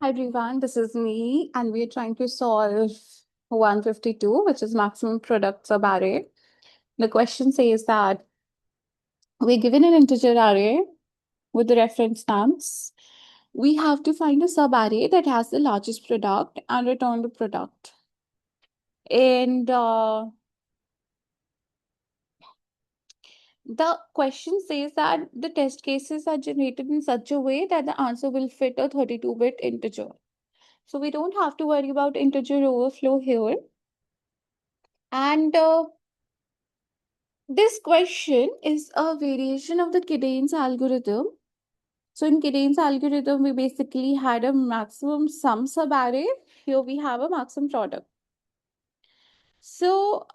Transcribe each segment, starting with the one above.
Hi everyone, this is me, and we're trying to solve 152, which is maximum product subarray. The question says that we're given an integer array with the reference nums. We have to find a subarray that has the largest product and return the product. And the question says that the test cases are generated in such a way that the answer will fit a 32-bit integer. So we don't have to worry about integer overflow here. And this question is a variation of the Kadane's algorithm. So in Kadane's algorithm, we basically had a maximum sum subarray. Here we have a maximum product. So,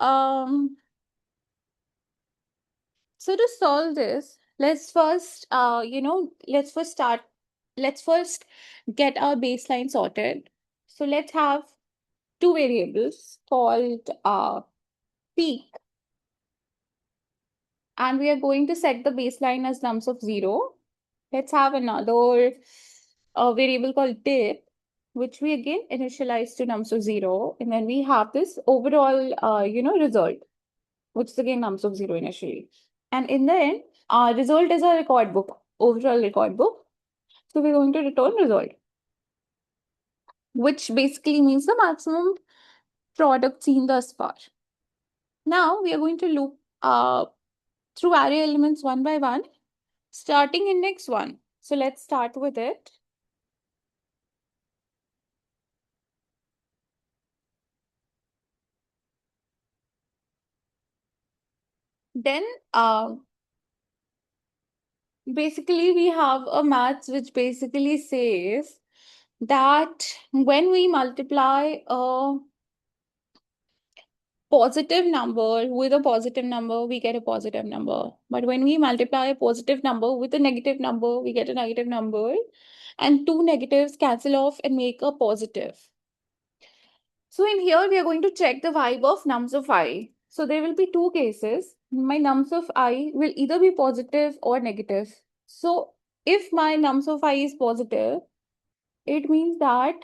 so to solve this, let's first, let's first get our baseline sorted. So let's have two variables called peak, and we are going to set the baseline as nums of 0. Let's have another variable called dip, which we again initialize to nums of 0. And then we have this overall, result, which is again nums of 0 initially. And in the end, our result is a record book, overall record book. So we're going to return result, which basically means the maximum product seen thus far. Now we are going to loop through array elements one by one, starting index 1. So let's start with it. Then basically we have a maths which basically says that when we multiply a positive number with a positive number, we get a positive number. But when we multiply a positive number with a negative number, we get a negative number. And two negatives cancel off and make a positive. So in here, we are going to check the vibe of nums of I. So there will be two cases. My nums of I will either be positive or negative. So if my nums of I is positive, it means that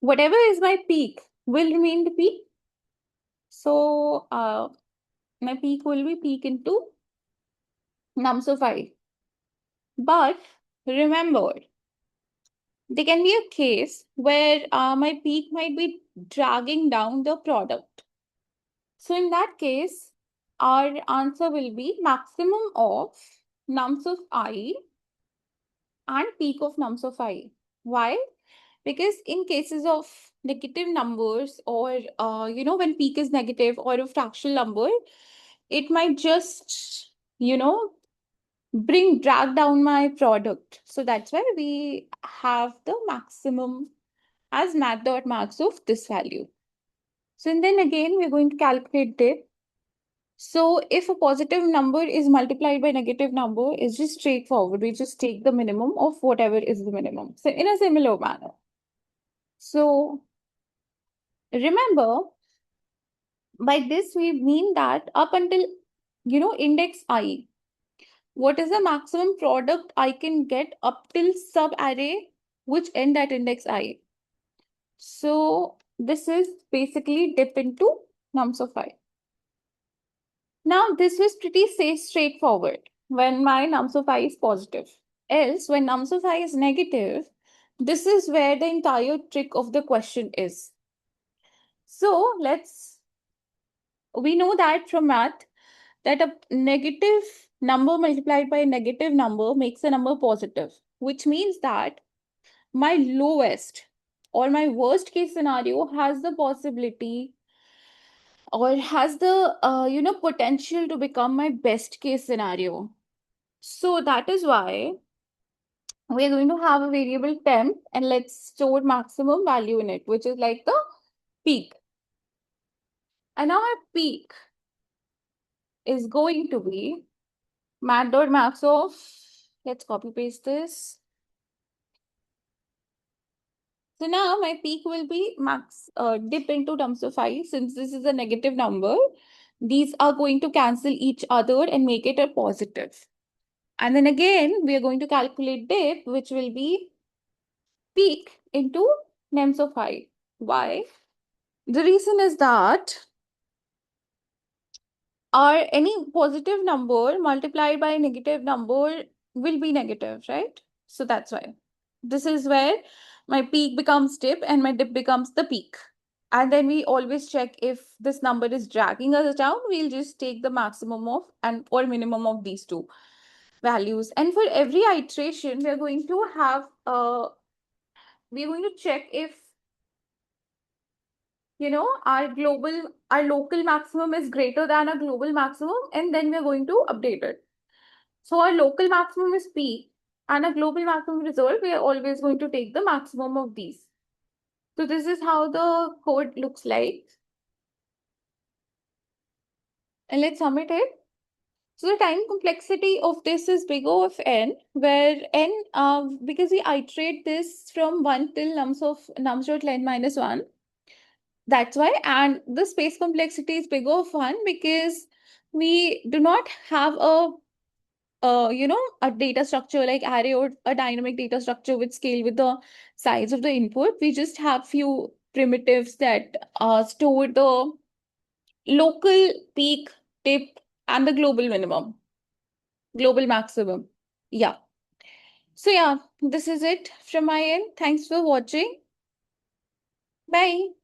whatever is my peak will remain the peak. So my peak will be peak into nums of I. But remember, there can be a case where my peak might be dragging down the product. So in that case, our answer will be maximum of nums of I and peak of nums of I. Why? Because in cases of negative numbers or, when peak is negative or a fractional number, it might just, drag down my product. So that's why we have the maximum as math.max of this value. So and then again, we're going to calculate dip. So if a positive number is multiplied by negative number, it's just straightforward. We just take the minimum of whatever is the minimum. So in a similar manner. So remember, by this we mean that up until, index I, what is the maximum product I can get up till sub array which end at index I. So this is basically dip into nums of I. Now this was pretty straightforward when my nums of I is positive. Else, when nums of I is negative, this is where the entire trick of the question is. So we know that from math that a negative number multiplied by a negative number makes a number positive, which means that my lowest or my worst case scenario has the possibility or has the potential to become my best case scenario. So that is why we're going to have a variable temp and let's store maximum value in it, which is like the peak. And now our peak is going to be math.max of, let's copy paste this. So now my peak will be max dip into terms of I. Since this is a negative number, these are going to cancel each other and make it a positive. And then again, we are going to calculate dip, which will be peak into names of I. Why? The reason is that our any positive number multiplied by a negative number will be negative, right? So that's why. This is where my peak becomes dip and my dip becomes the peak. And then we always check if this number is dragging us down, we'll just take the maximum of and or minimum of these two values. And for every iteration, we're going to have we're going to check if our local maximum is greater than a global maximum, and then we're going to update it. So our local maximum is P and a global maximum result, we are always going to take the maximum of these. So this is how the code looks like. And let's submit it. So the time complexity of this is big O of n, where n, because we iterate this from 1 till nums dot len minus 1. That's why. And the space complexity is big O of 1 because we do not have a data structure like array or a dynamic data structure with scale with the size of the input. We just have few primitives that store the local peak, dip, and the global minimum, global maximum. Yeah. So yeah, this is it from my end. Thanks for watching. Bye.